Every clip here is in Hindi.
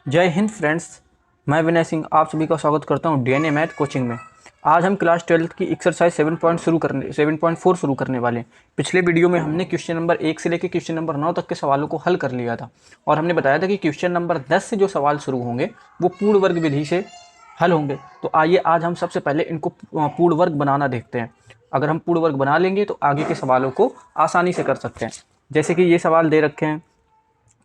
जय हिंद फ्रेंड्स। मैं विनय सिंह आप सभी का स्वागत करता हूं डीएनए मैथ कोचिंग में। आज हम क्लास 12th की एक्सरसाइज 7.4 शुरू करने वाले हैं। पिछले वीडियो में हमने क्वेश्चन नंबर 1 से लेकर क्वेश्चन नंबर 9 तक के सवालों को हल कर लिया था और हमने बताया था कि क्वेश्चन नंबर 10 से जो सवाल शुरू होंगे वो पूर्ण वर्ग विधि से हल होंगे। तो आइए आज हम सबसे पहले इनको पूर्ण वर्ग बनाना देखते हैं। अगर हम पूर्ण वर्ग बना लेंगे तो आगे के सवालों को आसानी से कर सकते हैं। जैसे कि ये सवाल दे रखे हैं,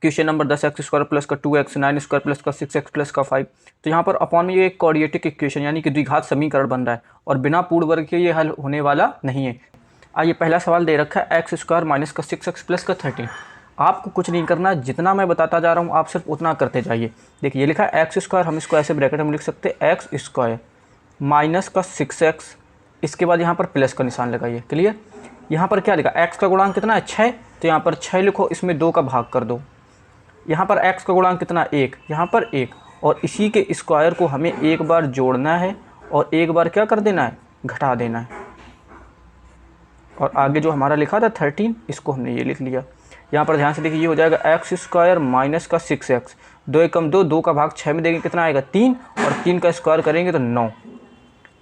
क्वेश्चन नंबर 10x² प्लस का 2x 9² प्लस का 6x प्लस का 5। तो यहाँ पर अपॉन में ये एक क्वाड्रेटिक इक्वेशन यानी कि द्विघात समीकरण बन रहा है और बिना पूर्ण वर्ग के ये हल होने वाला नहीं है। आइए पहला सवाल दे रखा है x² माइनस का 6x प्लस का 13। आपको कुछ नहीं करना, जितना मैं बताता जा रहा हूँ आप सिर्फ उतना करते जाइए। देखिए ये लिखा है x², हम इसको ऐसे ब्रैकेट में लिख सकते हैं x² माइनस का 6x, इसके बाद यहाँ पर प्लस का निशान लगाइए। क्लियर। यहाँ पर क्या लिखा, x का गुणांक कितना है 6, तो यहाँ पर 6 लिखो, इसमें 2 का भाग कर दो। यहाँ पर x का गुणांक कितना 1, यहाँ पर 1, और इसी के स्क्वायर को हमें एक बार जोड़ना है और एक बार क्या कर देना है, घटा देना है। और आगे जो हमारा लिखा था 13, इसको हमने ये लिख लिया। यहाँ पर ध्यान से देखिए, ये हो जाएगा x² माइनस का 6x, 2 एकम 2, 2 का भाग 6 में देंगे कितना आएगा 3, और 3 का स्क्वायर करेंगे तो 9।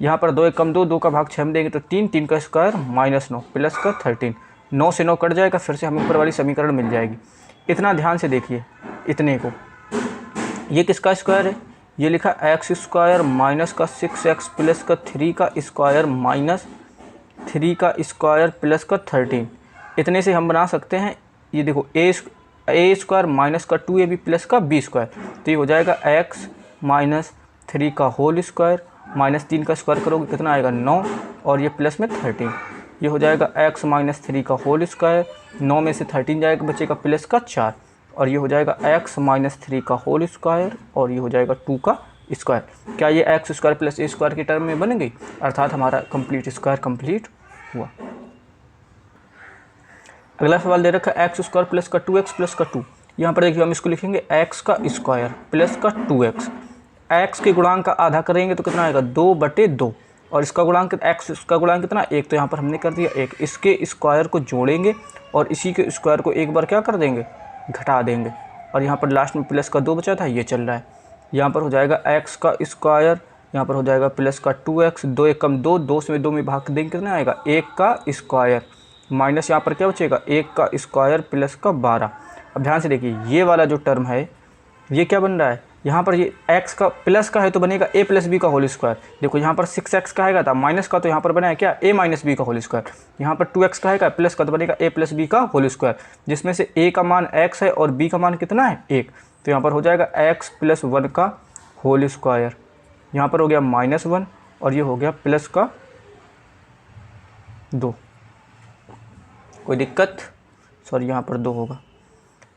यहाँ पर 2 एकम 2, 2 का भाग 6 में देंगे तो 3, 3 का स्क्वायर माइनस 9 प्लस का 13। 9 से 9 कट जाएगा, फिर से हमें ऊपर वाली समीकरण मिल जाएगी। इतना ध्यान से देखिए, इतने को, ये किसका स्क्वायर है, ये लिखा x² माइनस का 6x प्लस का 3 का स्क्वायर माइनस 3 का स्क्वायर प्लस का 13। इतने से हम बना सकते हैं, ये देखो a² माइनस का 2ab प्लस का b²। तो ये हो जाएगा x माइनस 3 का होल स्क्वायर माइनस 3 का स्क्वायर करोगे कितना आएगा 9, और ये प्लस में 13। ये हो जाएगा x माइनस 3 का होल स्क्वायर, 9 में से 13 जाएगा, बचेगा प्लस का 4, और ये हो जाएगा x माइनस 3 का होल स्क्वायर, और ये हो जाएगा 2 का स्क्वायर। क्या ये x² प्लस a² के टर्म में बन गई, अर्थात हमारा कंप्लीट स्क्वायर कंप्लीट हुआ। अगला सवाल दे रखा है x² प्लस का 2x प्लस का 2। यहाँ पर देखिए हम इसको लिखेंगे x का स्क्वायर प्लस का 2x। x के गुणांक का आधा करेंगे तो कितना आएगा 2/2, और इसका गुणांक x, इसका गुणांक कितना 1, तो यहाँ पर हमने कर दिया 1। इसके स्क्वायर को जोड़ेंगे और इसी के स्क्वायर को एक बार क्या कर देंगे, घटा देंगे, और यहाँ पर लास्ट में प्लस का 2 बचा था, ये चल रहा है। यहाँ पर हो जाएगा x का स्क्वायर, यहाँ पर हो जाएगा प्लस का 2x, 2 एकम 2, 2 से 2 में भाग देंगे कितना आएगा 1 का स्क्वायर, माइनस यहाँ पर क्या बचेगा 1 का स्क्वायर प्लस का 12। अब ध्यान से देखिए, ये वाला जो टर्म है ये क्या बन रहा है, यहाँ पर ये x का प्लस का है तो बनेगा a प्लस बी का होल स्क्वायर। देखो यहाँ पर 6x का आएगा था माइनस का, तो यहाँ पर बना है क्या a माइनस बी का होल स्क्वायर। यहाँ पर 2x का आएगा प्लस का, तो बनेगा a प्लस बी का होल स्क्वायर, जिसमें से a का मान x है और b का मान कितना है 1। तो यहाँ पर हो जाएगा x प्लस 1 का होल स्क्वायर, यहाँ पर हो गया -1, और ये हो गया प्लस का 2। कोई दिक्कत, सॉरी यहाँ पर 2 होगा,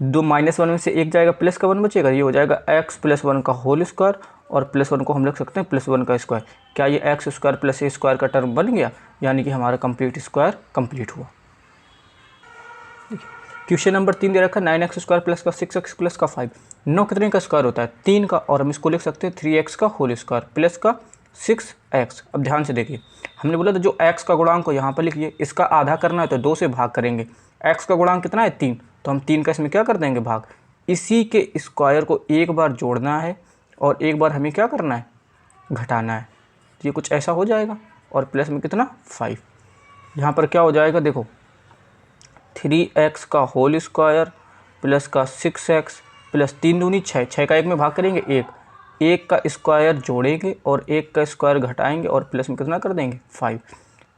2 -1 में से 1 जाएगा, प्लस का 1 बचेगा, ये हो जाएगा x प्लस 1 का होल स्क्वायर, और प्लस 1 को हम लिख सकते हैं प्लस 1 का स्क्वायर। क्या ये x² प्लस a² का टर्म बन गया, यानी कि हमारा कंप्लीट स्क्वायर कंप्लीट हुआ। क्वेश्चन नंबर 3 दे रखा है 9x² प्लस का 6x प्लस का 5। 9 कितने का स्क्वायर होता है 3 का, और हम इसको लिख सकते हैं 3x का होल स्क्वायर प्लस का 6x। अब ध्यान से देखिए, हमने बोला था जो x का गुणांक को यहाँ पर लिखिए, इसका आधा करना है तो 2 से भाग करेंगे। x का गुणांक कितना है 3, तो हम 3 का इसमें क्या कर देंगे भाग। इसी के स्क्वायर को एक बार जोड़ना है और एक बार हमें क्या करना है, घटाना है। तो ये कुछ ऐसा हो जाएगा, और प्लस में कितना 5। यहाँ पर क्या हो जाएगा देखो, 3x का होल स्क्वायर प्लस का 6x प्लस 3 दूनी 6, 6 का 1 में भाग करेंगे 1, 1 का स्क्वायर जोड़ेंगे और 1 का स्क्वायर घटाएंगे और प्लस में कितना कर देंगे 5।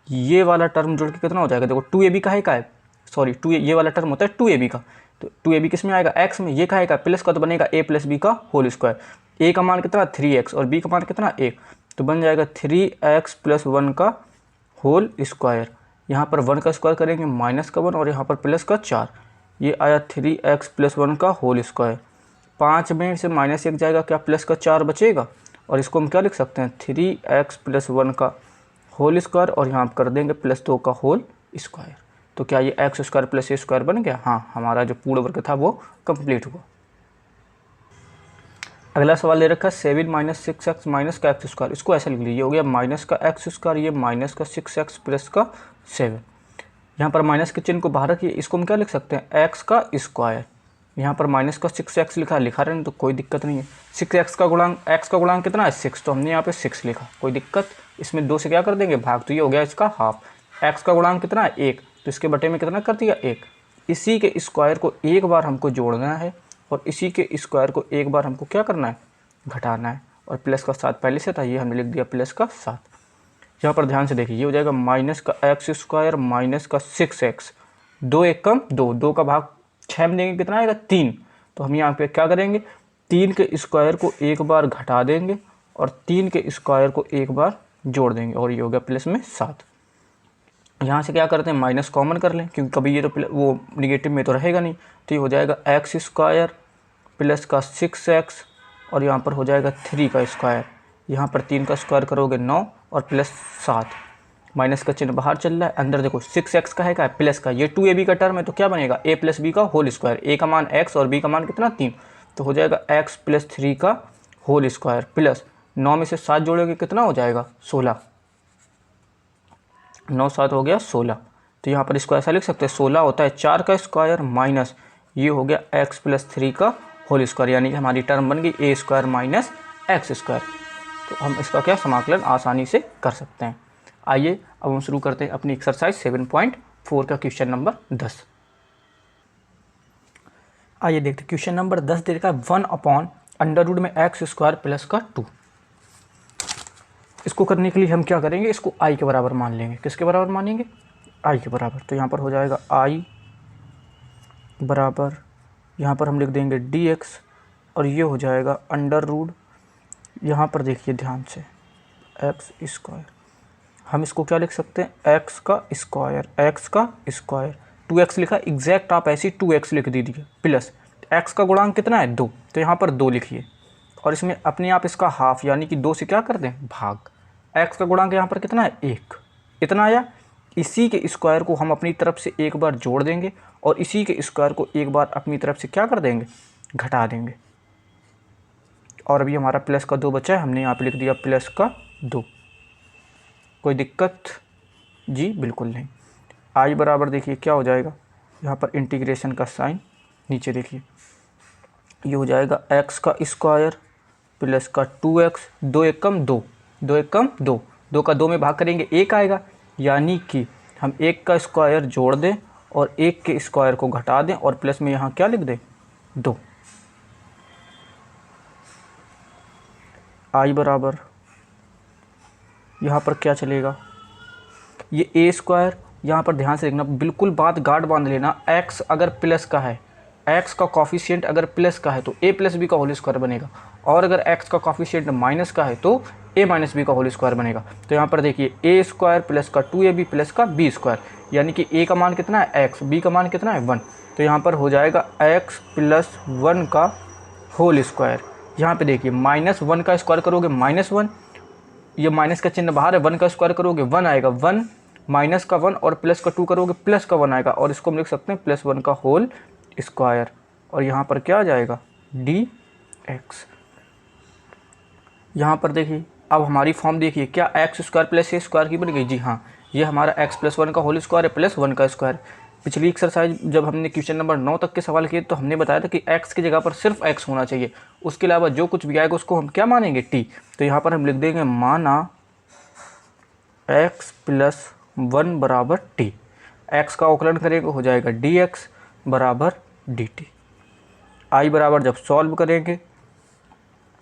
ये वाला टर्म जोड़ के कितना हो जाएगा, देखो 2ab का है का है, सॉरी 2 ये वाला टर्म होता है 2ab का, तो 2ab किस में आएगा x में, ये का है का प्लस का, तो बनेगा a प्लस बी का होल स्क्वायर। a का मान कितना 3x और b का मान कितना 1, तो बन जाएगा 3x प्लस 1 का होल स्क्वायर। यहाँ पर 1 का स्क्वायर करेंगे माइनस का 1, और यहाँ पर प्लस का 4, ये आया 3x प्लस 1 का होल स्क्वायर। 5 में से -1 जाएगा, क्या प्लस का 4 बचेगा, और इसको हम क्या लिख सकते हैं 3x प्लस 1 का होल स्क्वायर, और यहाँ कर देंगे प्लस 2 का होल स्क्वायर। तो क्या ये x² प्लस a² बन गया, हाँ हमारा जो पूर्ण वर्ग था वो कंप्लीट हुआ। अगला सवाल ले रखा है 7 माइनस 6x माइनस का x²। इसको ऐसे लिख लीजिए, हो गया माइनस का x², ये माइनस का 6x प्लस का 7। यहाँ पर माइनस के चिन्ह को बाहर रखिए, इसको हम क्या लिख सकते हैं x का स्क्वायर, यहाँ पर माइनस का 6x लिखा रहे हैं तो कोई दिक्कत नहीं है। 6x का गुणांक, x का गुणांक कितना है 6, तो हमने यहाँ पे 6 लिखा, कोई दिक्कत। इसमें 2 से क्या कर देंगे भाग, तो ये हो गया इसका हाफ। x का गुणांक कितना है 1, तो इसके बटे में कितना कर दिया 1। इसी के स्क्वायर को एक बार हमको जोड़ना है और इसी के स्क्वायर को एक बार हमको क्या करना है घटाना है। और प्लस का 7 पहले से था, ये हमने लिख दिया प्लस का 7। यहाँ पर ध्यान से देखिए, ये हो जाएगा माइनस का एक्स स्क्वायर माइनस का 6x, 2 एक कम 2, 2 का भाग 6 में देंगे कितना आएगा 3। तो हम यहाँ पे क्या करेंगे 3 के स्क्वायर को एक बार घटा देंगे और 3 के स्क्वायर को एक बार जोड़ देंगे और ये हो गया प्लस में 7। यहाँ से क्या करते हैं माइनस कॉमन कर लें, क्योंकि कभी ये तो वो निगेटिव में तो रहेगा नहीं। तो ये हो जाएगा एक्स स्क्वायर प्लस का 6x और यहाँ पर हो जाएगा 3 का स्क्वायर। यहाँ पर 3 का स्क्वायर करोगे 9 और प्लस 7, माइनस का चिन्ह बाहर चल रहा है, अंदर देखो 6x का है क्या प्लस का, ये 2ab का टर्म है तो क्या बनेगा a प्लस बी का होल स्क्वायर। a का मान x और b का मान कितना 3, तो हो जाएगा x प्लस 3 का होल स्क्वायर प्लस 9 में से 7 जोड़ोगे कितना हो जाएगा 16, 9 7 हो गया 16। तो यहाँ पर इसको ऐसा लिख सकते हैं 16 होता है 4 का स्क्वायर माइनस ये हो गया x प्लस 3 का होल स्क्वायर, यानी कि हमारी टर्म बन गई a square minus x square. तो हम इसका क्या समाकलन आसानी से कर सकते हैं। आइए अब हम शुरू करते हैं अपनी एक्सरसाइज 7.4 का क्वेश्चन नंबर 10। आइए देखते हैं क्वेश्चन नंबर 10 दे रखा है 1/√में एक्स स्क्वायर प्लस का 2। इसको करने के लिए हम क्या करेंगे, इसको i के बराबर मान लेंगे। किसके बराबर मानेंगे i के बराबर। तो यहाँ पर हो जाएगा i बराबर, यहाँ पर हम लिख देंगे dx और ये हो जाएगा √, यहाँ पर देखिए ध्यान से एक्स स्क्वायर, हम इसको क्या लिख सकते हैं एक्स का स्क्वायर 2x लिखा एग्जैक्ट, आप ऐसी 2x लिख दीजिए प्लस x का गुणांक कितना है 2, तो यहाँ पर 2 लिखिए और इसमें अपने आप इसका हाफ यानी कि 2 से क्या कर दें भाग। x का गुणांक यहाँ पर कितना है 1, इतना आया। इसी के स्क्वायर को हम अपनी तरफ से एक बार जोड़ देंगे और इसी के स्क्वायर को एक बार अपनी तरफ से क्या कर देंगे घटा देंगे। और अभी हमारा प्लस का 2 बचा है, हमने यहाँ पे लिख दिया प्लस का 2। कोई दिक्कत जी बिल्कुल नहीं। आई बराबर देखिए क्या हो जाएगा, यहाँ पर इंटीग्रेशन का साइन नीचे देखिए, ये हो जाएगा एक्स का स्क्वायर प्लस का 2x, 2 एक कम 2, 2 एक कम 2, 2 का 2 में भाग करेंगे 1 आएगा, यानी कि हम 1 का स्क्वायर जोड़ दें और 1 के स्क्वायर को घटा दें और प्लस में यहाँ क्या लिख दें 2। आई बराबर यहाँ पर क्या चलेगा, ये ए स्क्वायर, यहाँ पर ध्यान से देखना बिल्कुल बात गाढ़ बांध लेना, x अगर प्लस का है, x का कॉफिशिएंट अगर प्लस का है तो a प्लस बी का होल स्क्वायर बनेगा, और अगर x का कॉफिशिएंट माइनस का है तो a माइनस बी का होल स्क्वायर बनेगा। तो यहाँ पर देखिए a स्क्वायर प्लस का 2ab प्लस का b स्क्वायर, यानी कि a का मान कितना है x, b का मान कितना है 1, तो यहाँ पर हो जाएगा x प्लस 1 का होल स्क्वायर। यहाँ पे देखिए -1 का स्क्वायर करोगे -1, ये माइनस का चिन्ह बाहर है, 1 का स्क्वायर करोगे 1 आएगा, 1 माइनस का 1 और प्लस का 2 करोगे प्लस का 1 आएगा, और इसको हम लिख सकते हैं +1 का होल स्क्वायर। और यहाँ पर क्या आ जाएगा dx। यहाँ पर देखिए अब हमारी फॉर्म देखिए, क्या x square plus a square की बन गई, जी हाँ, ये हमारा x प्लस 1 का होल स्क्वायर है प्लस 1 का स्क्वायर। पिछली एक्सरसाइज जब हमने क्वेश्चन नंबर 9 तक के सवाल किए तो हमने बताया था कि x की जगह पर सिर्फ x होना चाहिए, उसके अलावा जो कुछ भी आएगा उसको हम क्या मानेंगे t। तो यहाँ पर हम लिख देंगे माना x प्लस 1 बराबर t, x का अवकलन करेंगे हो जाएगा dx बराबर dt। i बराबर जब सॉल्व करेंगे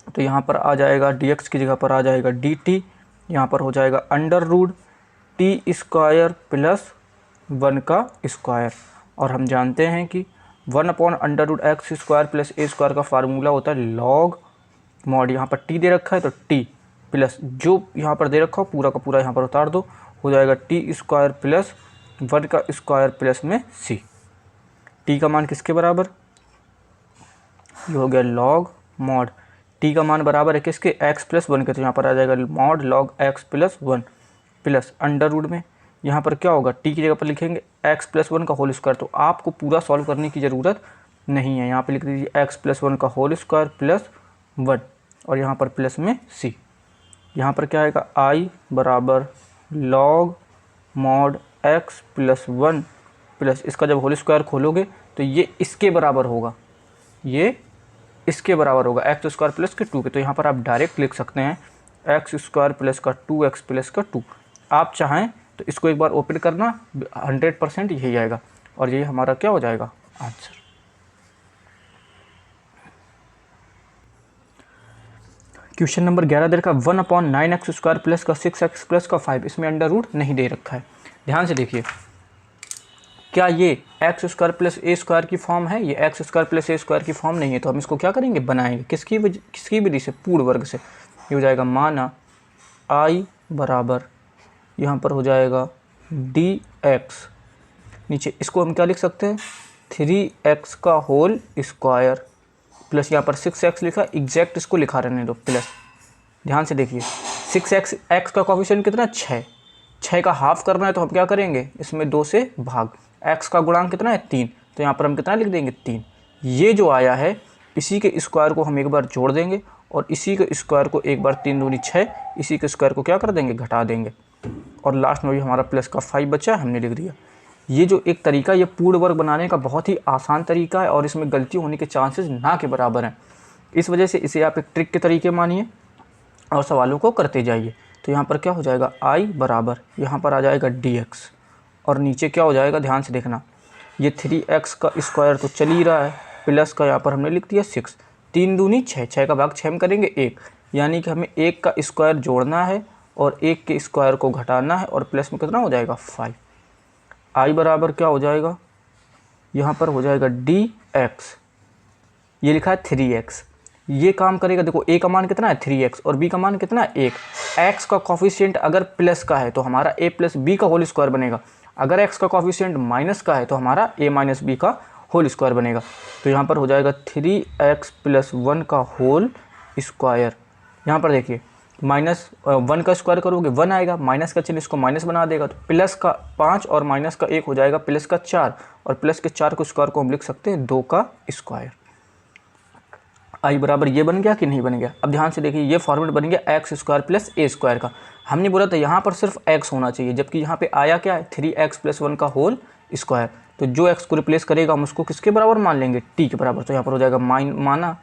तो यहाँ पर आ जाएगा dx की जगह पर आ जाएगा dt, यहाँ पर हो जाएगा √t स्क्वायर प्लस 1 का स्क्वायर। और हम जानते हैं कि 1/√x square plus a square का फार्मूला होता है लॉग मॉड, यहाँ पर t दे रखा है तो t प्लस जो यहाँ पर दे रखा हो पूरा का पूरा यहाँ पर उतार दो, हो जाएगा t स्क्वायर प्लस 1 का स्क्वायर प्लस में c। t का मान किसके बराबर, ये हो गया लॉग मॉड, t का मान बराबर है किसके x प्लस 1 के, तो यहाँ पर आ जाएगा mod log x plus 1 plus √ में यहाँ पर क्या होगा t की जगह पर लिखेंगे x प्लस 1 का होल स्क्वायर। तो आपको पूरा सॉल्व करने की ज़रूरत नहीं है, यहाँ पे लिख दीजिए x प्लस 1 का होल स्क्वायर प्लस 1 और यहाँ पर प्लस में c। यहाँ पर क्या आएगा i बराबर log mod x plus 1 plus इसका जब होल स्क्वायर खोलोगे तो ये इसके बराबर होगा, ये इसके बराबर होगा एक्स स्क्वायर प्लस के 2 के। तो यहाँ पर आप डायरेक्ट लिख सकते हैं एक्स स्क्वायर प्लस का 2x प्लस का 2। आप चाहें तो इसको एक बार ओपन करना, 100% यही आएगा और यही हमारा क्या हो जाएगा आंसर। क्वेश्चन नंबर 11 दे रखा 1/9x स्क्वायर प्लस का 6x प्लस का 5। इसमें अंडर रूट नहीं दे रखा है। ध्यान से देखिए, क्या ये x square plus a square की फॉर्म है? ये x square plus a square की फॉर्म नहीं है। तो हम इसको क्या करेंगे, बनाएंगे। किसकी विधि से? पूर्ण वर्ग से। ये हो जाएगा माना आई बराबर यहाँ पर हो जाएगा dx, नीचे इसको हम क्या लिख सकते हैं 3x का होल स्क्वायर प्लस यहाँ पर 6x लिखा, एग्जैक्ट इसको लिखा रहने दो प्लस। ध्यान से देखिए 6x का कोफिशिएंट कितना 6 का हाफ करना है तो हम क्या करेंगे, इसमें 2 से भाग। x का गुणांक कितना है 3, तो यहाँ पर हम कितना लिख देंगे 3। ये जो आया है इसी के स्क्वायर को हम एक बार जोड़ देंगे और इसी के स्क्वायर को एक बार 3 दूनी 6, इसी के स्क्वायर को क्या कर देंगे घटा देंगे और लास्ट में भी हमारा प्लस का 5 बचा है, हमने लिख दिया। ये जो एक तरीका, ये पूर्ण वर्ग बनाने का बहुत ही आसान तरीका है और इसमें गलती होने के चांसेस ना के बराबर हैं। इस वजह से इसे आप एक ट्रिक के तरीके मानिए और सवालों को करते जाइए। तो यहाँ पर क्या हो जाएगा i बराबर यहाँ पर आ जाएगा dx और नीचे क्या हो जाएगा, ध्यान से देखना, ये 3x का स्क्वायर तो चल ही रहा है प्लस का यहाँ पर हमने लिख दिया 6, 3 दूनी 6, 6 का भाग 6 में करेंगे 1, यानी कि हमें 1 का स्क्वायर जोड़ना है और 1 के स्क्वायर को घटाना है और प्लस में कितना हो जाएगा 5। i बराबर क्या हो जाएगा, यहाँ पर हो जाएगा dx, ये लिखा है 3x, ये काम करेगा। देखो a का मान कितना है 3x और b का मान कितना है 1। x का कोफिशिएंट अगर प्लस का है तो हमारा a प्लस बी का होल स्क्वायर बनेगा, अगर x का कोफिशिएंट माइनस का है तो हमारा a माइनस बी का होल स्क्वायर बनेगा। तो यहाँ पर हो जाएगा 3x प्लस 1 का होल स्क्वायर। यहाँ पर देखिए -1 का स्क्वायर करोगे 1 आएगा, माइनस का चिन्ह इसको माइनस बना देगा, तो प्लस का 5 और माइनस का 1 हो जाएगा प्लस का 4 और प्लस के 4 को स्क्वायर को हम लिख सकते हैं 2 का स्क्वायर। आई बराबर ये बन गया कि नहीं बन गया? अब ध्यान से देखिए, ये फॉर्मूला बन गया x square plus a square का। हमने बोला था यहाँ पर सिर्फ x होना चाहिए, जबकि यहाँ पे आया क्या है 3x प्लस 1 का होल स्क्वायर। तो जो x को रिप्लेस करेगा हम उसको किसके बराबर मान लेंगे, t के बराबर। तो यहाँ पर हो जाएगा माना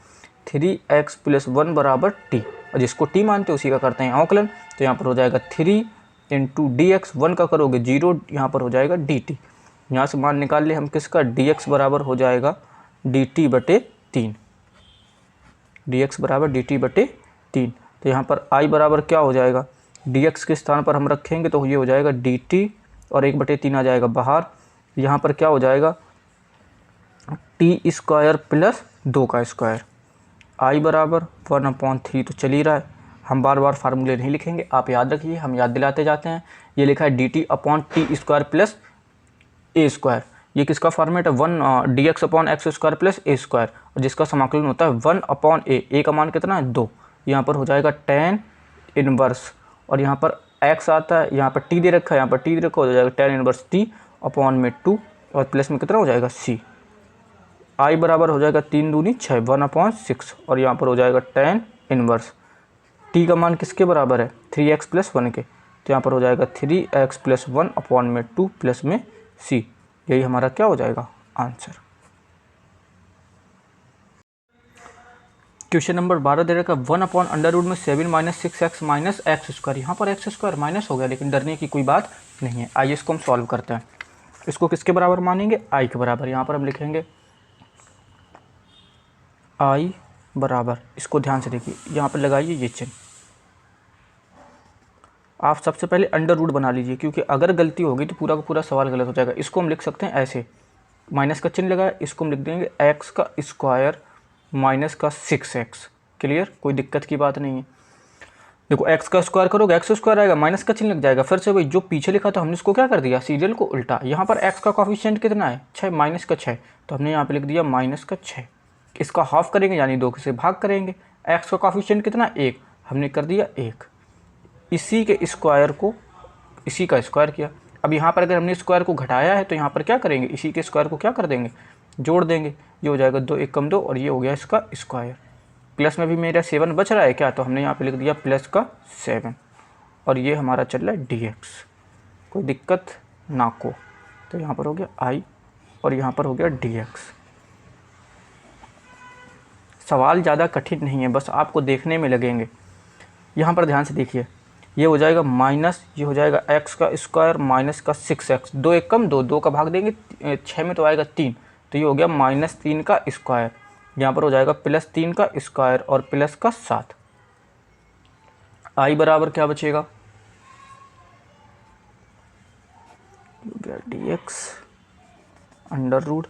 3x प्लस 1 बराबर t, और जिसको t मानते हैं उसी का करते हैं अवकलन। तो यहाँ पर हो जाएगा 3 इंटू dx, 1 का करोगे 0, यहाँ पर हो जाएगा dt। यहाँ से मान निकाल ले हम किसका, dx बराबर हो जाएगा dt बटे 3, dx बराबर dt बटे 3। तो यहाँ पर i बराबर क्या हो जाएगा, dx के स्थान पर हम रखेंगे तो ये हो जाएगा dt और 1/3 आ जाएगा बाहर। यहाँ पर क्या हो जाएगा t स्क्वायर प्लस 2 का स्क्वायर। i बराबर 1/3 तो चल ही रहा है, हम बार बार फार्मूले नहीं लिखेंगे, आप याद रखिए, हम याद दिलाते जाते हैं। ये लिखा है dt upon t square plus a square. ये किसका फॉर्मेट है 1 dx upon x square plus a square, और जिसका समाकलन होता है 1 अपॉन ए का मान कितना है 2। यहाँ पर हो जाएगा tan इनवर्स और यहाँ पर x आता है, यहाँ पर t दे रखा है, यहाँ पर t दे रखा हो जाएगा tan इनवर्स t अपॉन में 2 और प्लस में कितना हो जाएगा c। i बराबर हो जाएगा 3 दूनी 6, 1/6 और यहाँ पर हो जाएगा tan इनवर्स t का मान किसके बराबर है 3x प्लस 1 के। तो यहाँ पर हो जाएगा 3x प्लस 1 अपॉन में 2 प्लस में c। यही हमारा क्या हो जाएगा आंसर। क्वेश्चन नंबर 12 दे रखा 1/√7 minus 6x minus x square. यहाँ पर एक्स स्क्वायर माइनस हो गया, लेकिन डरने की कोई बात नहीं है। आइए इसको हम सॉल्व करते हैं। इसको किसके बराबर मानेंगे, i के बराबर। यहाँ पर हम लिखेंगे i बराबर, इसको ध्यान से देखिए, यहाँ पर लगाइए ये चिन्ह। आप सबसे पहले अंडर रूट बना लीजिए, क्योंकि अगर गलती होगी तो पूरा का पूरा सवाल गलत हो जाएगा। इसको हम लिख सकते हैं ऐसे, माइनस का चिन्ह लगाया, इसको हम लिख देंगे x का स्क्वायर माइनस का 6x। क्लियर, कोई दिक्कत की बात नहीं है। देखो x का स्क्वायर करोगे एक्स स्क्वायर आएगा, माइनस का चिन्ह लग जाएगा। फिर से वही जो पीछे लिखा था हमने इसको क्या कर दिया, सीरियल को उल्टा। यहाँ पर x का कोफिशिएंट कितना है 6, माइनस का 6, तो हमने यहाँ पर लिख दिया माइनस का 6। इसका हाफ करेंगे यानी 2 से भाग करेंगे। x का कोफिशिएंट कितना 1, हमने कर दिया 1। इसी के स्क्वायर को इसी का स्क्वायर किया। अब यहाँ पर अगर हमने स्क्वायर को घटाया है तो यहाँ पर क्या करेंगे, इसी के स्क्वायर को क्या कर देंगे, जोड़ देंगे। ये हो जाएगा 2 1 कम 2 और ये हो गया इसका स्क्वायर। प्लस में भी मेरा 7 बच रहा है क्या, तो हमने यहाँ पे लिख दिया प्लस का 7 और ये हमारा चल रहा है dx। कोई दिक्कत ना को, तो यहाँ पर हो गया i और यहाँ पर हो गया dx। सवाल ज़्यादा कठिन नहीं है, बस आपको देखने में लगेंगे। यहाँ पर ध्यान से देखिए, ये हो जाएगा माइनस, ये हो जाएगा एक्स का स्क्वायर माइनस का 6x, 2 एक कम 2, 2 का भाग देंगे 6 में तो आएगा 3, तो ये हो गया -3 का स्क्वायर। यहाँ पर हो जाएगा +3 का स्क्वायर और प्लस का 7। आई बराबर क्या बचेगा, dx अंडर रूट,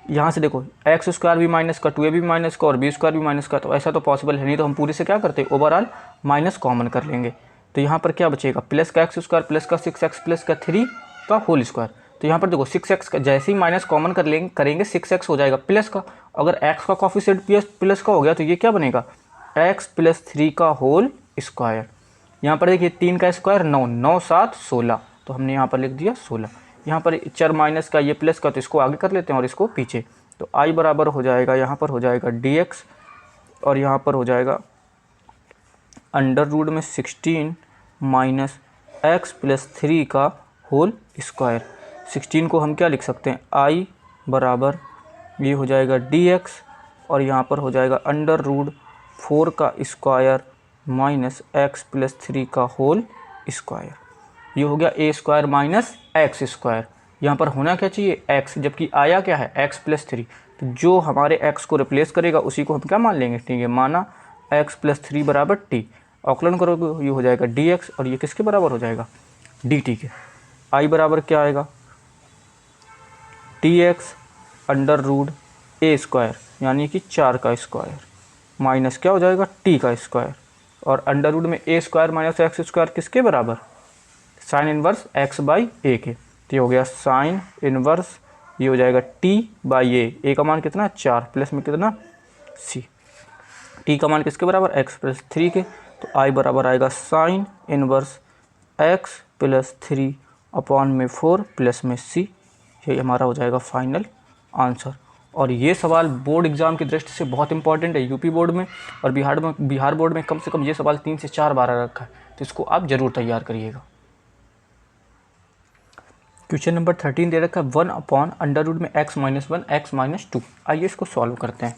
यहाँ से देखो एक्स स्क्वायर भी माइनस का, 2a भी माइनस का और b स्क्वायर भी माइनस का, तो ऐसा तो पॉसिबल है नहीं, तो हम पूरे से क्या करते हैं, ओवरऑल माइनस कॉमन कर लेंगे। तो यहाँ पर क्या बचेगा, प्लस का एक्स स्क्वायर प्लस का 6x प्लस का 3 का होल स्क्वायर। तो यहाँ पर देखो 6x का जैसे ही माइनस कॉमन करेंगे 6x हो जाएगा प्लस का, अगर x का कॉफिशिएंट प्लस का हो गया तो ये क्या बनेगा, x + 3 का होल स्क्वायर। यहाँ पर देखिए 3 का स्क्वायर 9, 9 7 16, तो हमने यहाँ पर लिख दिया 16। यहाँ पर चर माइनस का ये प्लस का, तो इसको आगे कर लेते हैं और इसको पीछे। तो आई बराबर हो जाएगा, यहाँ पर हो जाएगा dx और यहाँ पर हो जाएगा अंडर रूट में 16 माइनस x + 3 का होल स्क्वायर। 16 को हम क्या लिख सकते हैं, आई बराबर ये हो जाएगा dx और यहाँ पर हो जाएगा अंडर रूट 4 का स्क्वायर माइनस x + 3 का होल स्क्वायर। ये हो गया a square minus x square. यहाँ पर होना क्या चाहिए x, जबकि आया क्या है x + 3, तो जो हमारे x को रिप्लेस करेगा उसी को हम क्या मान लेंगे, ठीक है, माना x + 3 बराबर t। औकलन करोगे ये हो जाएगा dx और ये किसके बराबर हो जाएगा, dt के। आई बराबर क्या आएगा, dx under root a square यानी कि 4 का स्क्वायर माइनस क्या हो जाएगा t का स्क्वायर, और अंडर रूट में a square minus x square किसके बराबर, साइन इनवर्स x/a के। तो ये हो गया साइन इनवर्स, ये हो जाएगा t/a, a का मान कितना 4 प्लस में कितना c, t का मान किसके बराबर x + 3 के। तो i बराबर आएगा साइन इनवर्स x + 3 अपॉन में 4 प्लस में c। ये हमारा हो जाएगा फाइनल आंसर। और ये सवाल बोर्ड एग्जाम की दृष्टि से बहुत इंपॉर्टेंट है, यूपी बोर्ड में और बिहार बोर्ड में कम से कम ये सवाल 3 से 4 बार आ रखा है, तो इसको आप ज़रूर तैयार करिएगा। क्वेश्चन नंबर 13 दे रखा है 1 अपॉन अंडर रूट में x - 1 x - 2। आइए इसको सॉल्व करते हैं।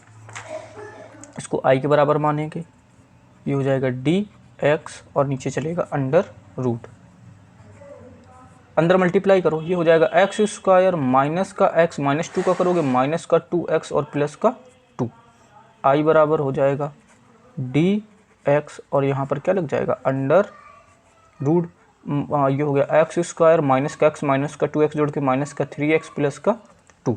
इसको i के बराबर मानेंगे, ये हो जाएगा dx और नीचे चलेगा अंडर रूट, अंदर मल्टीप्लाई करो, ये हो जाएगा एक्स स्क्वायर माइनस का x - 2 का करोगे माइनस का 2x और प्लस का 2। i बराबर हो जाएगा dx और यहाँ पर क्या लग जाएगा अंडर रूट, ये हो गया एक्स स्क्वायर माइनस का x माइनस का 2x जोड़ के माइनस का 3x प्लस का 2।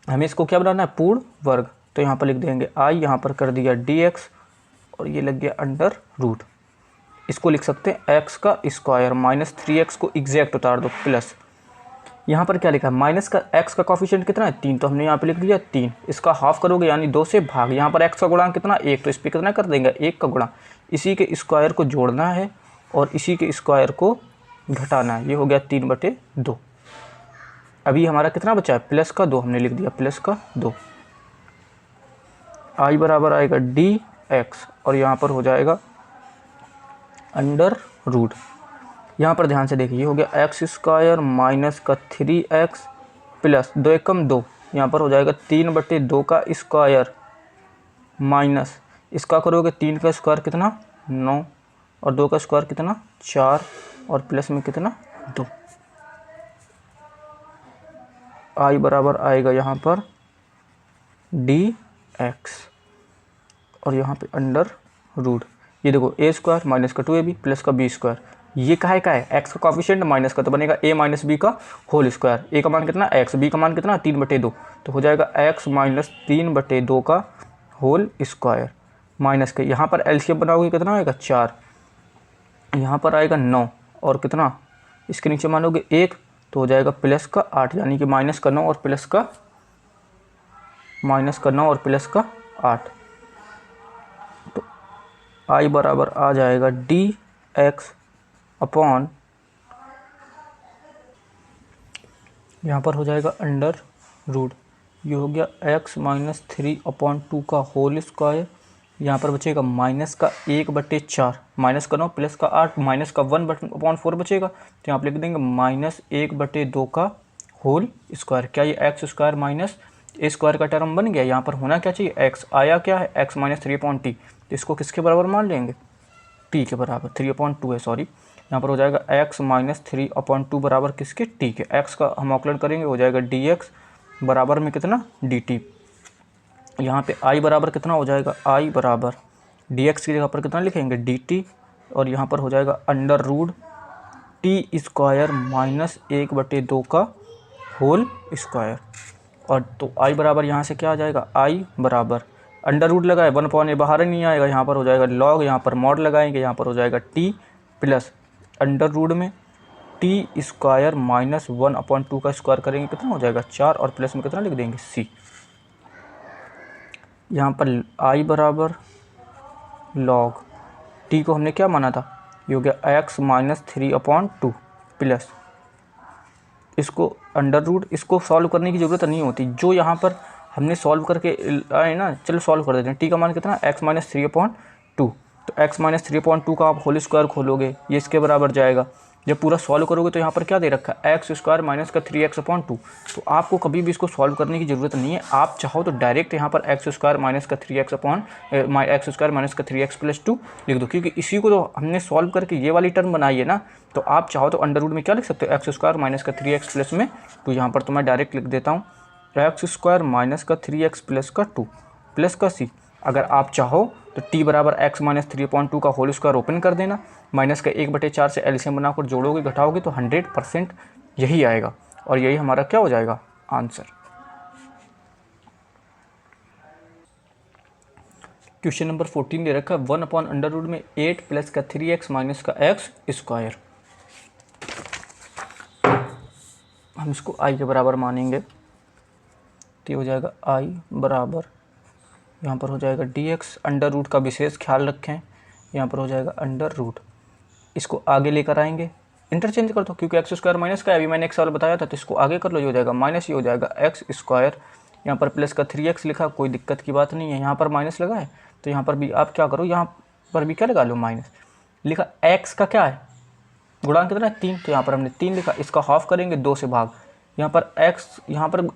हमें इसको क्या बनाना है, पूर्ण वर्ग, तो यहाँ पर लिख देंगे i, यहाँ पर कर दिया dx और ये लग गया अंडर रूट। इसको लिख सकते हैं x का स्क्वायर माइनस 3x को एग्जैक्ट उतार दो प्लस, यहाँ पर क्या लिखा है माइनस का x का कॉफिशिएंट कितना है 3, तो हमने यहाँ पे लिख दिया 3, इसका हाफ करोगे यानी 2 से भाग, यहाँ पर x का गुणांक कितना 1, तो इस पर कितना कर देंगे 1 का गुणा, इसी के स्क्वायर को जोड़ना है और इसी के स्क्वायर को घटाना है, ये हो गया 3/2। अभी हमारा कितना बचा है प्लस का 2, हमने लिख दिया प्लस का 2। आई बराबर आएगा dx और यहाँ पर हो जाएगा अंडर रूट, यहाँ पर ध्यान से देखिए, ये हो गया एक्स स्क्वायर माइनस का 3x प्लस 2 एकम 2, यहाँ पर हो जाएगा 3/2 का स्क्वायर माइनस इसका करोगे 3 का स्क्वायर कितना 9 और 2 का स्क्वायर कितना 4 और प्लस में कितना 2। आई बराबर आएगा यहाँ पर dx और यहाँ पे अंडर रूट, ये देखो a स्क्वायर माइनस का 2ab प्लस का b स्क्वायर, ये का है x का कॉफिशिएंट माइनस का, तो बनेगा a माइनस b का होल स्क्वायर, a का मान कितना x, b का मान कितना 3/2, तो हो जाएगा x माइनस 3/2 का होल स्क्वायर माइनस के, यहाँ पर एलसीएम बनाओगे कितना आएगा 4, यहाँ पर आएगा 9 और कितना इसके नीचे मानोगे 1, तो हो जाएगा प्लस का 8, यानी कि माइनस का 9 और प्लस का 8। तो आई बराबर आ जाएगा dx अपॉन, यहाँ पर हो जाएगा अंडर रूट, ये हो गया x - 3/2 का होल स्क्वायर, यहाँ पर बचेगा माइनस का 1/4, माइनस का 9 प्लस का 8 माइनस का 1/4 बचेगा, तो यहाँ पर लिख देंगे -1/2 का होल स्क्वायर। क्या ये x square minus a square का टर्म बन गया। यहाँ पर होना क्या चाहिए, एक्स आया क्या है, एक्स माइनस 3/t, तो इसको किसके बराबर मान लेंगे, टी के बराबर, 3/2 है सॉरी। यहाँ पर हो जाएगा एक्स माइनस 3/2 बराबर किसके, टी के। एक्स का हम अवकलन करेंगे, हो जाएगा डी एक्स बराबर में कितना, डी टी। यहाँ पे आई बराबर कितना हो जाएगा, आई बराबर डी एक्स की जगह पर कितना लिखेंगे, डी टी, और यहाँ पर हो जाएगा under root t square minus 1/2 का होल स्क्वायर। और तो आई बराबर यहाँ से क्या आ जाएगा, आई बराबर अंडर रूट लगाए 1/a बाहर ही नहीं आएगा, यहाँ पर हो जाएगा लॉग, यहाँ पर मॉड लगाएंगे, यहाँ पर हो जाएगा टी प्लस अंडर रूट में टी स्क्वायर माइनस 1/2 का स्क्वायर करेंगे, कितना हो जाएगा 4, और प्लस में कितना लिख देंगे, सी। यहाँ पर आई बराबर लॉग टी को हमने क्या माना था, ये हो गया एक्स माइनस 3/2 प्लस इसको अंडर रूट, इसको सॉल्व करने की ज़रूरत नहीं होती, जो यहाँ पर हमने सॉल्व करके आए ना, चलो सॉल्व कर देते हैं। टी का मान कितना, एक्स माइनस 3/2, तो एक्स माइनस 3/2 का आप होल स्क्वायर खोलोगे, ये इसके बराबर जाएगा। जब पूरा सॉल्व करोगे तो यहाँ पर क्या दे रखा है, एक्स स्क्वायर माइनस का 3x/2, तो आपको कभी भी इसको सॉल्व करने की ज़रूरत नहीं है। आप चाहो तो डायरेक्ट यहाँ पर एक्स स्क्वायर माइनस का 3x प्लस 2 लिख दो, क्योंकि इसी को तो हमने सॉल्व करके ये वाली टर्म बनाई है ना। तो आप चाहो तो अंडर रूट में क्या लिख सकते हो, एक्स स्क्वायर माइनस का 3x प्लस में 2। यहाँ पर तो मैं डायरेक्ट लिख देता हूँ एक्स स्क्वायर माइनस का 3x प्लस का 2 प्लस का सी। अगर आप चाहो तो t बराबर एक्स माइनस 3/2 का होल स्क्वायर ओपन कर देना, माइनस का 1/4 से एलसीएम बनाकर जोड़ोगे घटाओगे तो 100% यही आएगा, और यही हमारा क्या हो जाएगा, आंसर। क्वेश्चन नंबर 14 दे रखा है 1/√में 8 प्लस का 3x माइनस का x स्क्वायर। हम इसको i के बराबर मानेंगे, तो ये हो जाएगा i बराबर, यहाँ पर हो जाएगा dx, अंडर रूट का विशेष ख्याल रखें, यहाँ पर हो जाएगा अंडर रूट, इसको आगे लेकर आएंगे, इंटरचेंज कर दो, क्योंकि एक्स स्क्वायर माइनस का है, अभी मैंने एक सवाल बताया था, तो इसको आगे कर लो, ये हो जाएगा माइनस, ये हो जाएगा एक्स स्क्वायर, यहाँ पर प्लस का 3x लिखा, कोई दिक्कत की बात नहीं है। यहाँ पर माइनस लगा है तो यहाँ पर भी आप क्या करो, यहाँ पर भी क्या लगा लो, माइनस लिखा। x का क्या है, गुणांक कितना है, 3, तो यहाँ पर हमने 3 लिखा, इसका हाफ करेंगे 2 से भाग, यहाँ पर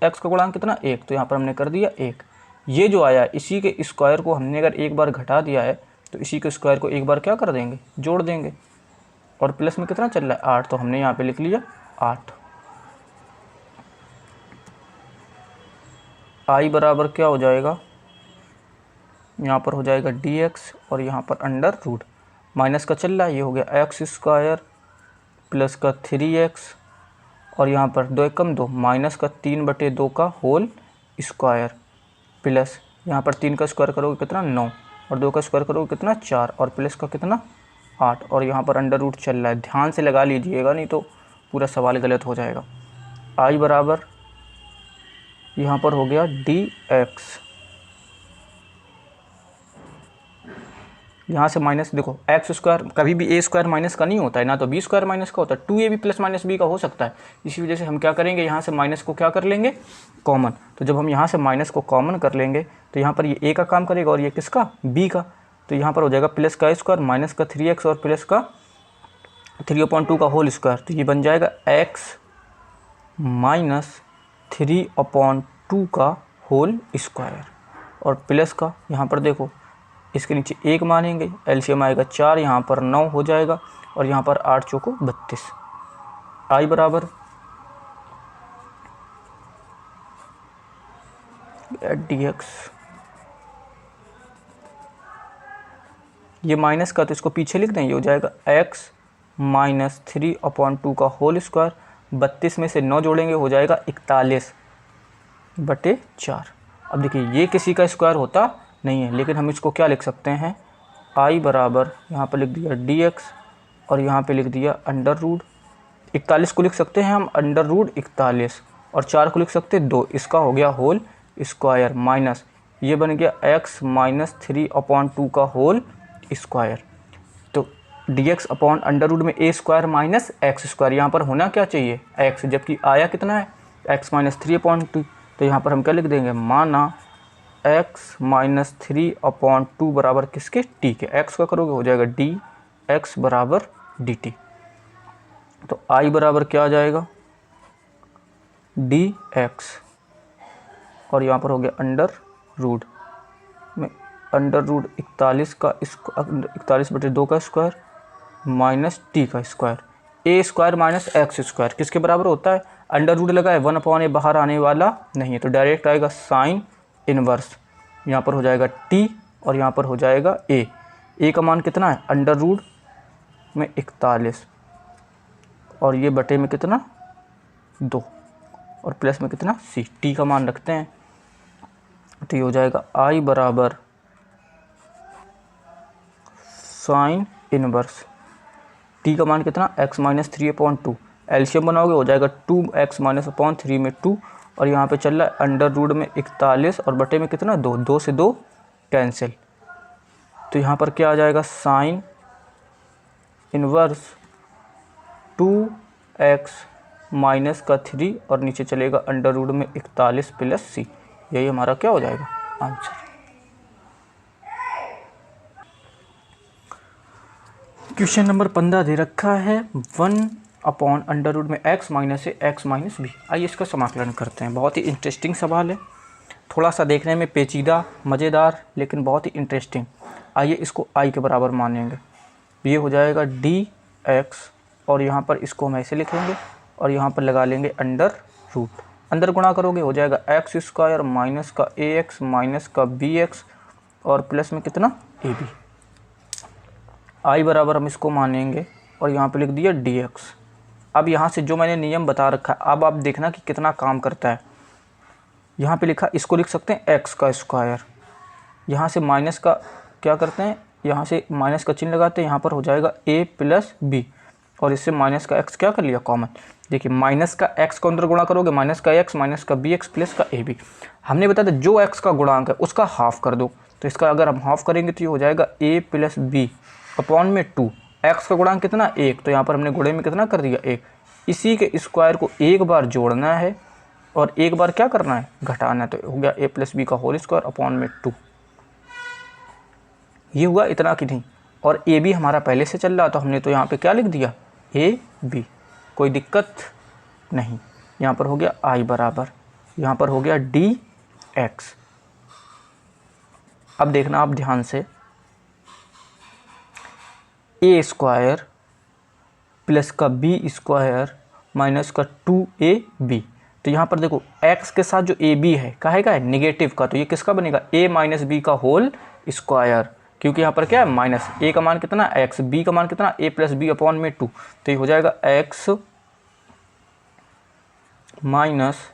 x का गुणांक कितना 1, तो यहाँ पर हमने कर दिया 1। ये जो आया इसी के स्क्वायर को हमने अगर एक बार घटा दिया है तो इसी के स्क्वायर को एक बार क्या कर देंगे, जोड़ देंगे, और प्लस में कितना चल रहा है 8, तो हमने यहाँ पे लिख लिया 8। आई बराबर क्या हो जाएगा, यहाँ पर हो जाएगा dx, और यहाँ पर अंडर रूट, माइनस का चल रहा है, ये हो गया एक्स स्क्वायर प्लस का 3x, और यहाँ पर 2 एकम 2, माइनस का 3/2 का होल स्क्वायर, प्लस यहाँ पर 3 का स्क्वायर करोगे कितना 9, और 2 का स्क्वायर करोगे कितना 4, और प्लस का कितना 8, और यहाँ पर अंडर रूट चल रहा है, ध्यान से लगा लीजिएगा नहीं तो पूरा सवाल गलत हो जाएगा। आई बराबर यहाँ पर हो गया dx, यहाँ से माइनस, देखो एक्स स्क्वायर कभी भी ए स्क्वायर माइनस का नहीं होता है ना, तो बी स्क्वायर माइनस का होता है, 2ab प्लस माइनस बी का हो सकता है। इसी वजह से हम क्या करेंगे, यहाँ से माइनस को क्या कर लेंगे, कॉमन। तो जब हम यहाँ से माइनस को कॉमन कर लेंगे तो यहाँ पर ये ए का काम करेगा और ये किसका, बी का, तो यहाँ पर हो जाएगा प्लस का स्क्वायर माइनस का 3x और प्लस का 3/2 का होल स्क्वायर, तो ये बन जाएगा x माइनस 3/2 का होल स्क्वायर, और प्लस का यहाँ पर देखो इसके नीचे 1 मानेंगे, एलसीएम आएगा 4, यहाँ पर 9 हो जाएगा, और यहाँ पर 8 चौको 32। आई बराबर dx, ये माइनस का तो इसको पीछे लिख दें, ये हो जाएगा x माइनस 3/2 का होल स्क्वायर, 32 में से 9 जोड़ेंगे हो जाएगा 41/4। अब देखिए ये किसी का स्क्वायर होता नहीं है, लेकिन हम इसको क्या लिख सकते हैं, i बराबर यहाँ पर लिख दिया dx, और यहाँ पे लिख दिया अंडर रूट 41 को लिख सकते हैं हम अंडर रूट 41, और 4 को लिख सकते हैं 2, इसका हो गया होल स्क्वायर, माइनस ये बन गया x माइनस 3/2 का होल स्क्वायर। तो dx अपॉन अंडर रूट में a square minus x square, यहाँ पर होना क्या चाहिए x, जबकि आया कितना है x माइनस 3/2, तो यहाँ पर हम क्या लिख देंगे, माना x माइनस 3/2 बराबर किसके, t के, x का करोगे हो जाएगा dx बराबर dt। तो i बराबर क्या आ जाएगा, dx और यहाँ पर हो गया अंडर रूट में अंडर रूट 41 का 41/2 का स्क्वायर माइनस टी का स्क्वायर, ए स्क्वायर माइनस एक्स स्क्वायर किसके बराबर होता है? अंडर रूट लगा है, 1/a बाहर आने वाला नहीं है, तो डायरेक्ट आएगा साइन इनवर्स। यहाँ पर हो जाएगा टी और यहाँ पर हो जाएगा ए का मान कितना है? अंडर रूट में 41 और ये बटे में कितना 2 और प्लस में कितना सी, टी का मान रखते हैं तो ये हो जाएगा आई बराबर साइन इनवर्स टी का मान कितना x माइनस 3/2, एलसीएम बनाओगे हो जाएगा 2x माइनस अपॉन 3 में 2 और यहाँ पे चल रहा है अंडर रूट में 41 और बटे में कितना 2, 2 से 2 कैंसिल, तो यहाँ पर क्या आ जाएगा साइन इनवर्स 2x माइनस का 3 और नीचे चलेगा अंडर रूट में 41 प्लस सी, यही हमारा क्या हो जाएगा आंसर। क्वेश्चन नंबर 15 दे रखा है 1 अंडर रूट में x माइनस ए एक्स माइनस बी। आइए इसका समाकलन करते हैं। बहुत ही इंटरेस्टिंग सवाल है, थोड़ा सा देखने में पेचीदा मज़ेदार लेकिन बहुत ही इंटरेस्टिंग। आइए इसको i के बराबर मानेंगे, ये हो जाएगा dx और यहाँ पर इसको हम ऐसे लिखेंगे और यहाँ पर लगा लेंगे अंडर रूट, अंदर गुणा करोगे हो जाएगा एक्स स्क्वायर माइनस का ax माइनस का bx और प्लस में कितना ab। i बराबर हम इसको मानेंगे और यहाँ पे लिख दिया dx। अब यहाँ से जो मैंने नियम बता रखा है अब आप देखना कि कितना काम करता है। यहाँ पे लिखा, इसको लिख सकते हैं x का स्क्वायर, यहाँ से माइनस का क्या करते हैं, यहाँ से माइनस का चिन्ह लगाते हैं, यहाँ पर हो जाएगा a प्लस बी और इससे माइनस का x क्या कर लिया कॉमन। देखिए माइनस का x को अंदर गुणा करोगे माइनस का x माइनस का bx प्लस का ab। हमने बताया था जो x का गुणांक है उसका हाफ कर दो, तो इसका अगर हम हाफ करेंगे तो ये हो जाएगा a प्लस बी अपॉन में 2, x का गुणांक कितना 1, तो यहाँ पर हमने गुणे में कितना कर दिया 1। इसी के स्क्वायर को एक बार जोड़ना है और एक बार क्या करना है घटाना है, तो हो गया a प्लस बी का होल स्क्वायर अपॉन में 2। ये हुआ इतना कि नहीं, और ए बी हमारा पहले से चल रहा तो हमने तो यहाँ पे क्या लिख दिया ए बी, कोई दिक्कत नहीं। यहाँ पर हो गया आई बराबर, यहाँ पर हो गया डी एक्स। अब देखना आप ध्यान से, ए स्क्वायर प्लस का बी स्क्वायर माइनस का 2ab, तो यहाँ पर देखो x के साथ जो ए बी है काहे का है निगेटिव का, तो ये किसका बनेगा a माइनस बी का होल स्क्वायर, क्योंकि यहाँ पर क्या है माइनस a का मान कितना x, b का मान कितना a प्लस बी अपॉन में 2, तो ये हो जाएगा x minus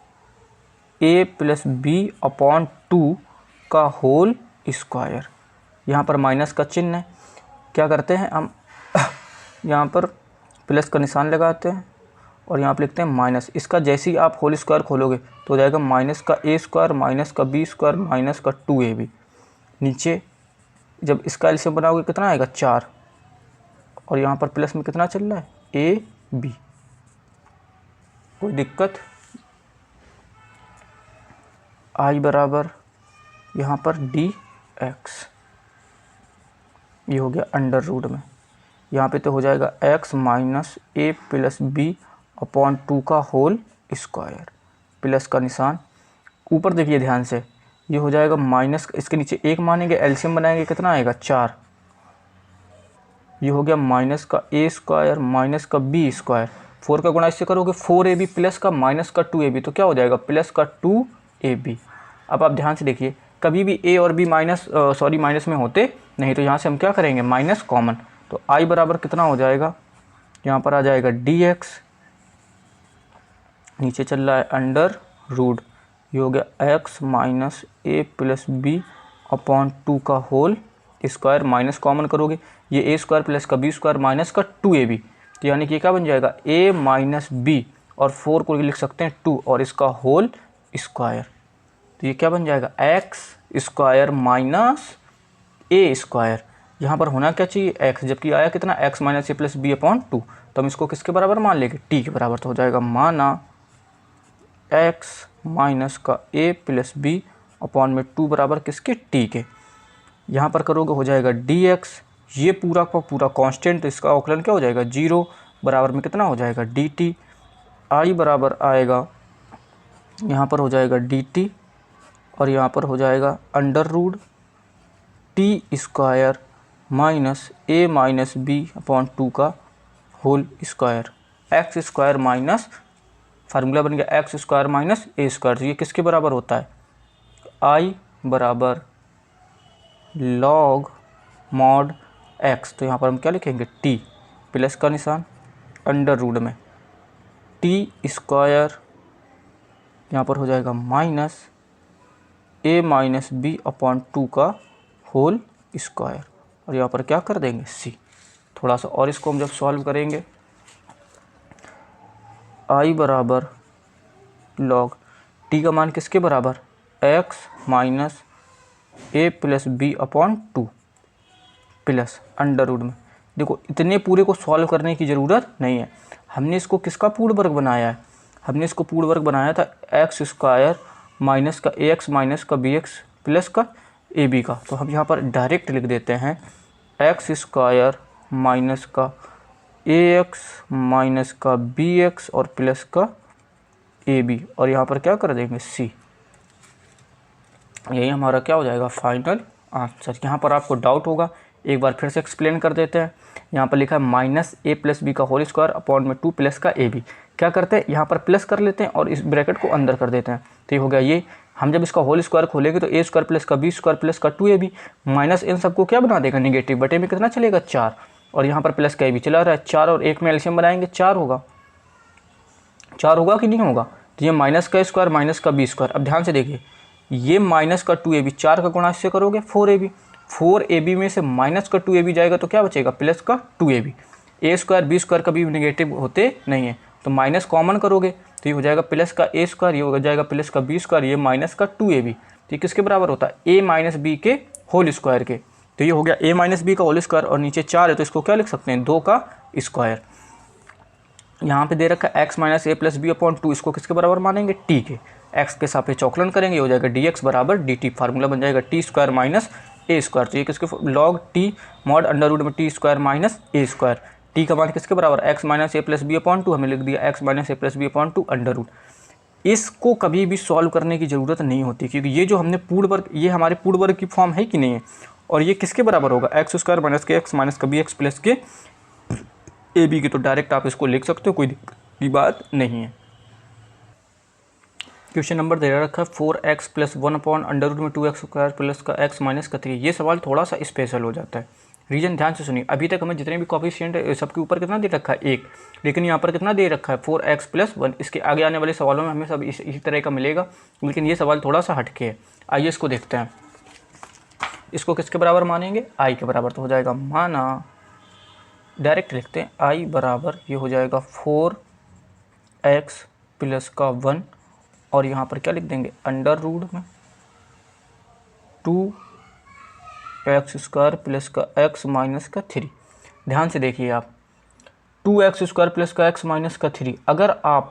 a plus b upon 2 का होल स्क्वायर। यहाँ पर माइनस का चिन्ह है, क्या करते हैं हम यहाँ पर प्लस का निशान लगाते हैं और यहाँ पर लिखते हैं माइनस। इसका जैसे ही आप होल स्क्वायर खोलोगे तो हो जाएगा माइनस का a स्क्वायर माइनस का b स्क्वायर माइनस का 2ab। नीचे जब इसका एलसीएम बनाओगे कितना आएगा 4 और यहाँ पर प्लस में कितना चल रहा है ab, कोई दिक्कत। i बराबर यहाँ पर dx, ये हो गया अंडर रूट में, यहाँ पे तो हो जाएगा x minus a plus b upon 2 का होल स्क्वायर, प्लस का निशान ऊपर देखिए ध्यान से, ये हो जाएगा माइनस, इसके नीचे 1 मानेंगे एलसीएम बनाएंगे कितना आएगा 4, ये हो गया माइनस का a स्क्वायर माइनस का b स्क्वायर, 4 का गुणा इससे करोगे 4ab प्लस का माइनस का 2ab, तो क्या हो जाएगा प्लस का 2ab। अब आप ध्यान से देखिए कभी भी a और b माइनस में होते नहीं, तो यहाँ से हम क्या करेंगे माइनस कॉमन, तो i बराबर कितना हो जाएगा, यहाँ पर आ जाएगा dx, नीचे चल रहा है अंडर रूट, ये हो गया x minus a plus b upon 2 का होल स्क्वायर, माइनस कॉमन करोगे ये a स्क्वायर प्लस का b स्क्वायर माइनस का 2ab, तो यानी कि क्या बन जाएगा a माइनस बी और 4 को लिख सकते हैं 2 और इसका होल स्क्वायर, तो ये क्या बन जाएगा x square minus a square. यहाँ पर होना क्या चाहिए x, जबकि आया कितना x minus a plus b upon 2, तो हम इसको किसके बराबर मान लेंगे t के बराबर, तो हो जाएगा माना x माइनस का a प्लस बी अपॉन में 2 बराबर किसके t के। यहाँ पर करोगे हो जाएगा dx, ये पूरा का पूरा कांस्टेंट, तो इसका अवकलन क्या हो जाएगा 0 बराबर में कितना हो जाएगा dt। i बराबर आएगा यहाँ पर हो जाएगा dt और यहाँ पर हो जाएगा under root t square minus a minus b upon 2 का whole square. X square minus, formula बन गया x square minus a square. तो ये किसके बराबर होता है? आई बराबर लॉग मॉड एक्स। तो यहाँ पर हम क्या लिखेंगे? टी प्लस का निशान अंडर रूट में टी स्क्वायर, यहाँ पर हो जाएगा minus a minus b upon 2 का होल स्क्वायर। और यहाँ पर क्या कर देंगे? सी। थोड़ा सा और इसको हम जब सॉल्व करेंगे, आई बराबर लॉग टी का मान किसके बराबर? X minus a plus b upon 2 plus under root में। देखो इतने पूरे को सॉल्व करने की ज़रूरत नहीं है, हमने इसको किसका पूर्ण वर्ग बनाया है? हमने इसको पूर्ण वर्ग बनाया था एक्स स्क्वायर माइनस का ए एक्स माइनस का बी एक्स प्लस का ए बी का। तो हम यहाँ पर डायरेक्ट लिख देते हैं एक्स स्क्वायर माइनस का ए एक्स माइनस का बी एक्स और प्लस का ए बी, और यहाँ पर क्या कर देंगे? सी। यही हमारा क्या हो जाएगा? Final answer. यहाँ पर आपको डाउट होगा, एक बार फिर से एक्सप्लेन कर देते हैं। यहाँ पर लिखा है माइनस ए प्लस बी का होल स्क्वायर अपॉन में 2 प्लस का ए बी। क्या करते हैं? यहाँ पर प्लस कर लेते हैं और इस ब्रैकेट को अंदर कर देते हैं। तो ये हो गया ये। हम जब इसका होल स्क्वायर खोलेंगे तो ए स्क्वायर प्लस का बी स्क्वायर प्लस का 2ab माइनस इन सबको क्या बना देगा? निगेटिव। बटे में कितना चलेगा? 4। और यहाँ पर प्लस का ए बी चला रहा है, 4 और 1 में एलसीएम बनाएंगे 4 होगा। 4 होगा कि नहीं होगा? तो ये माइनस का स्क्वायर माइनस का बी स्क्वायर। अब ध्यान से देखिए, ये माइनस का 2ab, 4 का गुणा इससे करोगे 4ab, 4ab में से माइनस का 2ab जाएगा तो क्या बचेगा? प्लस का 2ab। ए स्क्वायर बी स्क्वायर कभी नेगेटिव होते नहीं है, तो माइनस कॉमन करोगे तो ये हो जाएगा प्लस का ए स्क्वायर, ये हो जाएगा प्लस का बी स्क्वायर, ये माइनस का 2ab। तो ये किसके बराबर होता है? ए माइनस बी के होल स्क्वायर के। तो ये हो गया ए माइनस बी का होल स्क्वायर, और नीचे 4 है तो इसको क्या लिख सकते हैं? 2 का स्क्वायर। यहाँ पे दे रखा है x minus a plus b upon 2, इसको किसके बराबर मानेंगे? टी के। एक्स के सापेक्ष चौकलन करेंगे, हो जाएगा डी एक्स बराबर डी टी। फार्मूला बन जाएगा t square minus a square. तो ये किसके log t mod under root में t square minus a square. T का मान किसके बराबर? X minus a plus b upon 2, हमें लिख दिया x minus a plus b upon 2 under root. इसको कभी भी सॉल्व करने की ज़रूरत नहीं होती, क्योंकि ये जो हमने पूर्ण वर्ग, ये हमारे पूर्ण वर्ग की फॉर्म है कि नहीं है। और ये किसके बराबर होगा? एक्स स्क्वायर माइनस के एक्स माइनस का बी एक्स प्लस के ए बी के। तो डायरेक्ट आप इसको लिख सकते हो, कोई दिक्कत की बात नहीं है। क्वेश्चन नंबर दे रखा है 4x plus 1 upon under root में 2x स्क्वायर प्लस का x माइनस का 3। ये सवाल थोड़ा सा स्पेशल हो जाता है। रीजन ध्यान से सुनिए। अभी तक हमें जितने भी कोएफिशिएंट है सबके ऊपर कितना दे रखा है? 1, लेकिन यहाँ पर कितना दे रखा है? 4x plus 1। इसके आगे आने वाले सवालों में हमें सब इसी तरह का मिलेगा, लेकिन ये सवाल थोड़ा सा हटके है। आइए इसको देखते हैं। इसको किसके बराबर मानेंगे? आई के बराबर। तो हो जाएगा माना, डायरेक्ट लिखते हैं आई बराबर, ये हो जाएगा 4x प्लस का 1, और यहाँ पर क्या लिख देंगे? अंडर रूट में 2x स्क्वायर प्लस का x माइनस का 3। ध्यान से देखिए आप, 2x स्क्वायर प्लस का x माइनस का 3, अगर आप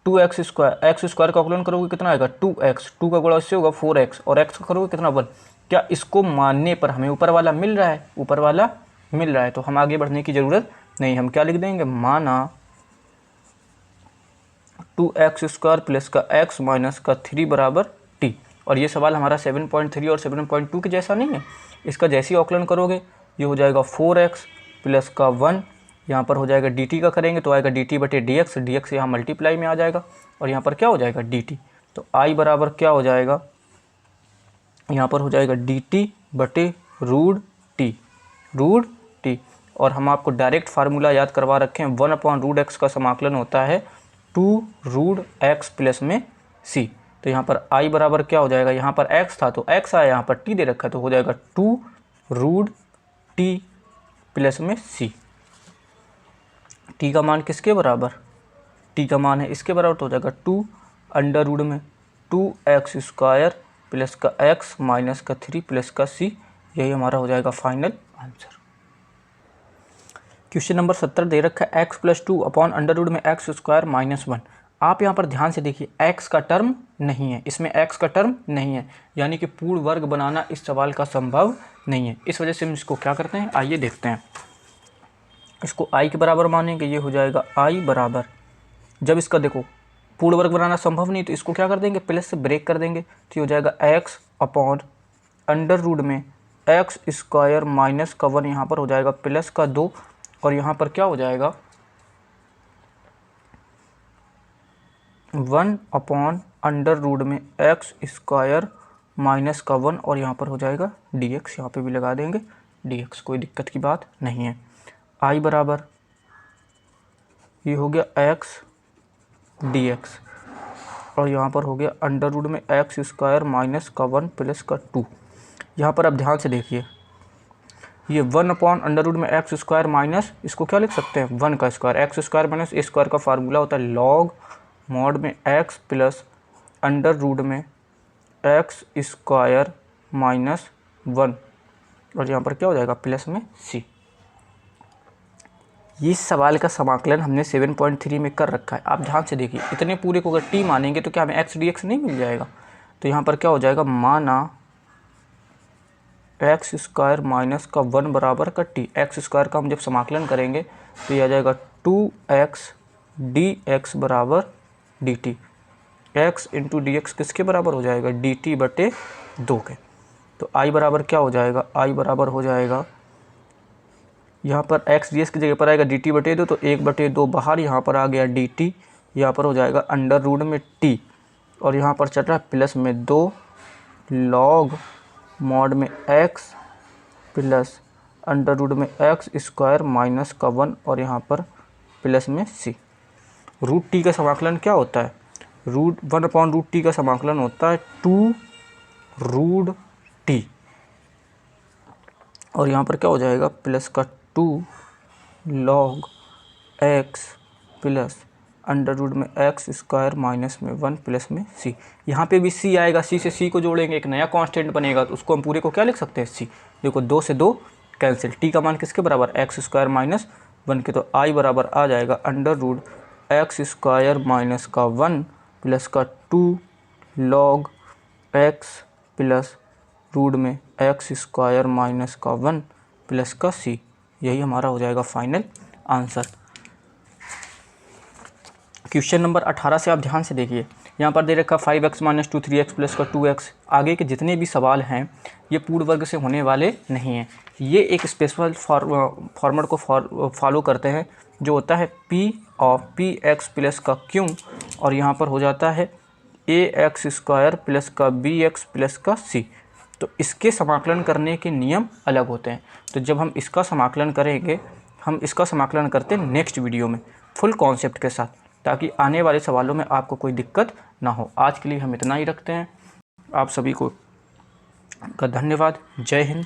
2x स्क्वायर का अवकलन करोगे कितना आएगा? 2x, 2 का गुणा इससे होगा 4x, और x का करोगे कितना? 1। क्या इसको मानने पर हमें ऊपर वाला मिल रहा है? ऊपर वाला मिल रहा है, तो हम आगे बढ़ने की ज़रूरत नहीं। हम क्या लिख देंगे? माना 2x स्क्वायर प्लस का x माइनस का 3 बराबर t। और ये सवाल हमारा 7.3 और 7.2 के जैसा नहीं है। इसका जैसे ही अवकलन करोगे ये हो जाएगा 4x प्लस का 1, यहाँ पर हो जाएगा dt का करेंगे तो आएगा dt बटे dx, dx यहाँ मल्टीप्लाई में आ जाएगा, और यहाँ पर क्या हो जाएगा? dt। तो i बराबर क्या हो जाएगा? यहाँ पर हो जाएगा dt बटे रूट t। और हम आपको डायरेक्ट फार्मूला याद करवा रखे हैं, 1 अपॉन रूट एक्स का समाकलन होता है 2 रूट एक्स प्लस में c। तो यहाँ पर i बराबर क्या हो जाएगा? यहाँ पर x था तो x आया, यहाँ पर t दे रखा है तो हो जाएगा 2 रूट t प्लस में c। t का मान किसके बराबर? t का मान है इसके बराबर, तो हो जाएगा 2 अंडर रूट में 2x स्क्वायर प्लस का x माइनस का 3 प्लस का c। यही हमारा हो जाएगा फाइनल आंसर। क्वेश्चन नंबर 70 दे रखा है x plus 2 upon under root में x स्क्वायर माइनस 1। आप यहाँ पर ध्यान से देखिए, x का टर्म नहीं है, इसमें x का टर्म नहीं है, यानी कि पूर्ण वर्ग बनाना इस सवाल का संभव नहीं है। इस वजह से हम इसको क्या करते हैं, आइए देखते हैं। इसको i के बराबर मानेंगे, ये हो जाएगा i बराबर, जब इसका देखो पूर्ण वर्ग बनाना संभव नहीं, तो इसको क्या कर देंगे, प्लस से ब्रेक कर देंगे। तो ये हो जाएगा x अपॉन अंडर रूट में एक्स स्क्वायर माइनस का 1, यहाँ पर हो जाएगा प्लस का 2, और यहाँ पर क्या हो जाएगा 1 अपॉन अंडर रूट में एक्स स्क्वायर माइनस का 1, और यहाँ पर हो जाएगा dx, यहाँ पे भी लगा देंगे dx, कोई दिक्कत की बात नहीं है। I बराबर ये हो गया x dx, और यहाँ पर हो गया अंडर रूट में एक्स स्क्वायर माइनस का 1 प्लस का 2। यहाँ पर आप ध्यान से देखिए, ये 1 अपॉन अंडर रूट में एक्स स्क्वायर माइनस, इसको क्या लिख सकते हैं 1 का square, x square minus a square का फार्मूला होता है लॉग मॉड में एक्स प्लस अंडर रूट में एक्स स्क्वायर माइनस 1, और यहाँ पर क्या हो जाएगा प्लस में c। इस सवाल का समाकलन हमने 7.3 में कर रखा है। आप ध्यान से देखिए, इतने पूरे को अगर t मानेंगे तो क्या हमें x dx नहीं मिल जाएगा। तो यहाँ पर क्या हो जाएगा, माना एक्स स्क्वायर माइनस का 1 बराबर का t, एक्स स्क्वायर का हम जब समाकलन करेंगे तो ये आ जाएगा 2x dx बराबर dt। x into D x किसके बराबर हो जाएगा, dt बटे 2 के। तो I बराबर क्या हो जाएगा, I बराबर हो जाएगा यहाँ पर x ds की जगह पर आएगा dt बटे 2, तो 1/2 बाहर, यहाँ पर आ गया dt, यहाँ पर हो जाएगा अंडर रूट में t, और यहाँ पर चल रहा है प्लस में 2 लॉग मॉड में x प्लस अंडर रूट में एक्स स्क्वायर माइनस का 1, और यहाँ पर प्लस में c। रूट t का समाकलन क्या होता है, रूट 1 अपॉन रूट t का समाकलन होता है 2 रूट t, और यहाँ पर क्या हो जाएगा प्लस का 2 log x plus under root में एक्स स्क्वायर माइनस में 1 प्लस में c। यहाँ पे भी c आएगा, c से c को जोड़ेंगे एक नया कांस्टेंट बनेगा, तो उसको हम पूरे को क्या लिख सकते हैं c। देखो 2 से 2 कैंसिल, t का मान किसके बराबर एक्स स्क्वायर माइनस 1 के, तो I बराबर आ जाएगा under root x square minus का 1 प्लस का 2 लॉग x प्लस रूट में एक्स स्क्वायर माइनस का 1 प्लस का c। यही हमारा हो जाएगा फाइनल आंसर। क्वेश्चन नंबर 18 से आप ध्यान से देखिए, यहाँ पर दे रखा 5x माइनस 2 3x प्लस का 2x। आगे के जितने भी सवाल हैं ये पूर्ण वर्ग से होने वाले नहीं हैं, ये एक स्पेशल फॉर्मेट को फॉलो करते हैं जो होता है p ऑफ px प्लस का q, और यहाँ पर हो जाता है ax स्क्वायर प्लस का bx प्लस का c। तो इसके समाकलन करने के नियम अलग होते हैं। तो जब हम इसका समाकलन करेंगे, हम इसका समाकलन करते हैं नेक्स्ट वीडियो में फुल कॉन्सेप्ट के साथ, ताकि आने वाले सवालों में आपको कोई दिक्कत ना हो। आज के लिए हम इतना ही रखते हैं। आप सभी को का धन्यवाद। जय हिंद।